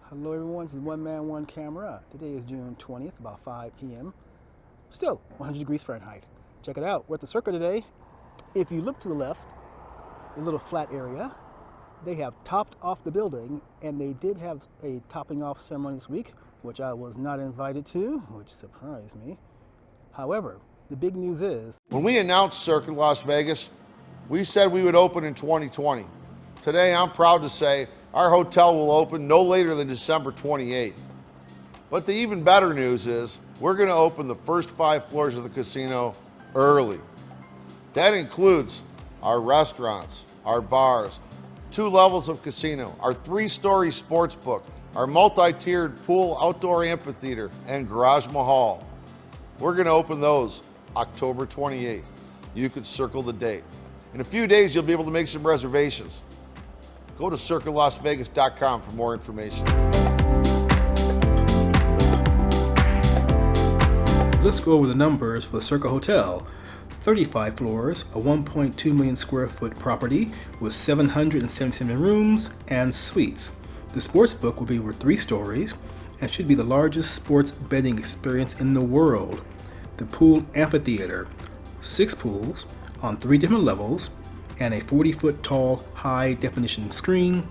Hello everyone, this is OneManOneCamera. Today is June 20th, about 5 p.m. Still 100 degrees Fahrenheit. Check it out, we're at the Circa today. If you look to the left, the little flat area, they have topped off the building, and they did have a topping off ceremony this week, which I was not invited to, which surprised me. However, the big news is, when we announced Circa Las Vegas, we said we would open in 2020. Today, I'm proud to say our hotel will open no later than December 28th. But the even better news is we're going to open the first 5 floors of the casino early. That includes our restaurants, our bars, 2 levels of casino, our 3-story sports book, our multi-tiered pool, outdoor amphitheater, and garage mahal. We're going to open those October 28th. You could circle the date. In a few days, you'll be able to make some reservations. Go to circalasvegas.com for more information. let's go over the numbers for the Circa Hotel. 35 floors, a 1.2 million square foot property with 777 rooms and suites. The sports book will be over 3 stories and should be the largest sports betting experience in the world. The pool amphitheater, 6 pools on 3 different levels, and a 40-foot tall high-definition screen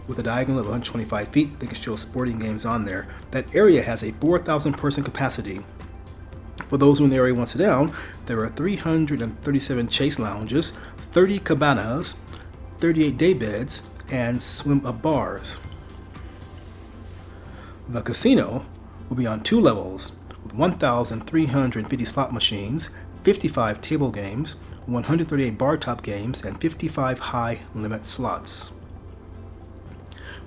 with a diagonal of 125 feet that can show sporting games on there. That area has a 4,000 person capacity. For those who in the area want to sit down, there are 337 chase lounges, 30 cabanas, 38 day beds, and swim-up bars. The casino will be on 2 levels with 1,350 slot machines, 55 table games, 138 bar top games, and 55 high limit slots.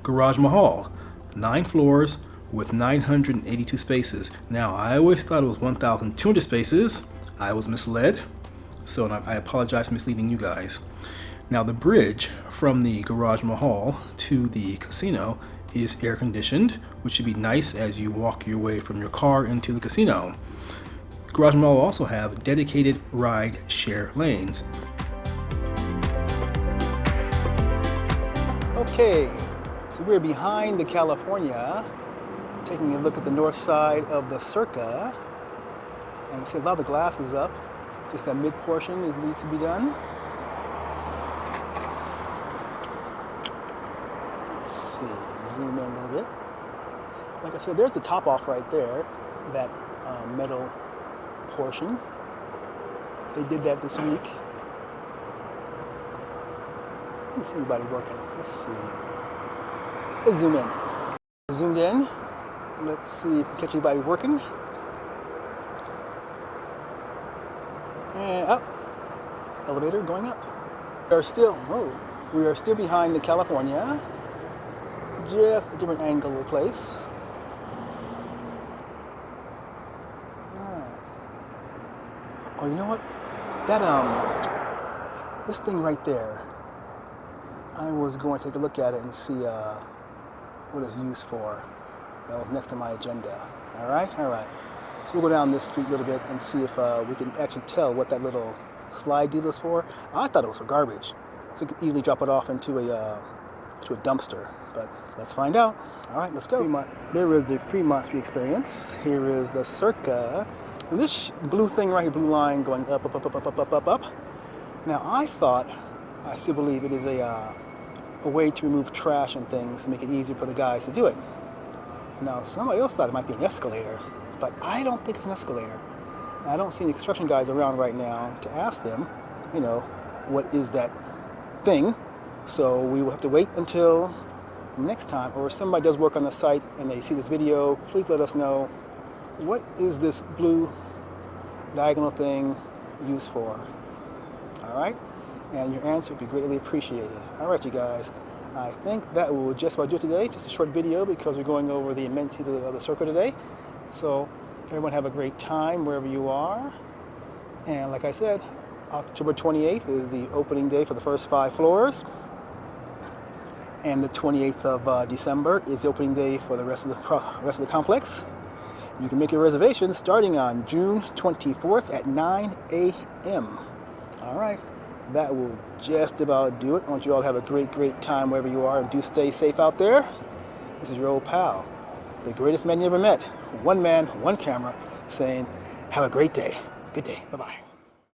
Garage mahal, 9 floors with 982 spaces. Now, I always thought it was 1,200 spaces. I was misled, so I apologize for misleading you guys. Now, the bridge from the garage mahal to the casino is air conditioned, which should be nice as you walk your way from your car into the casino. Garage Mall will also have dedicated ride share lanes. Okay, so we're behind the California, taking a look at the north side of the Circa. And you see a lot of the glass is up, just that mid portion needs to be done. Let's see, zoom in a little bit. Like I said, there's the top off right there, that metal portion. They did that this week. I don't see anybody working. Let's see. Let's zoom in. Zoomed in. Let's see if we can catch anybody working. And up. Elevator going up. We are still behind the California. Just a different angle of the place. Oh, you know what? That this thing right there, I was going to take a look at it and see what it's used for. That was next to my agenda. All right. So we'll go down this street a little bit and see if we can actually tell what that little slide deal is for. I thought it was for garbage, so you could easily drop it off into a dumpster. But let's find out. All right, let's go. There is the Fremont Street experience. Here is the Circa. And this blue thing right here, blue line going up. Now, I still believe it is a way to remove trash and things and make it easier for the guys to do it. Now, somebody else thought it might be an escalator, but I don't think it's an escalator. I don't see any construction guys around right now to ask them, what is that thing? So we will have to wait until next time, or if somebody does work on the site and they see this video, please let us know. What is this blue diagonal thing used for? All right, and your answer would be greatly appreciated. All right, you guys, I think that will just about do it today. Just a short video because we're going over the amenities of the Circa today. So everyone have a great time wherever you are. And like I said, October 28th is the opening day for the first 5 floors. And the 28th of December is the opening day for the rest of the complex. You can make your reservations starting on June 24th at 9 a.m. All right, that will just about do it. I want you all to have a great time wherever you are, and do stay safe out there. This is your old pal, the greatest man you ever met. One man, one camera, saying, have a great day. Good day. Bye-bye.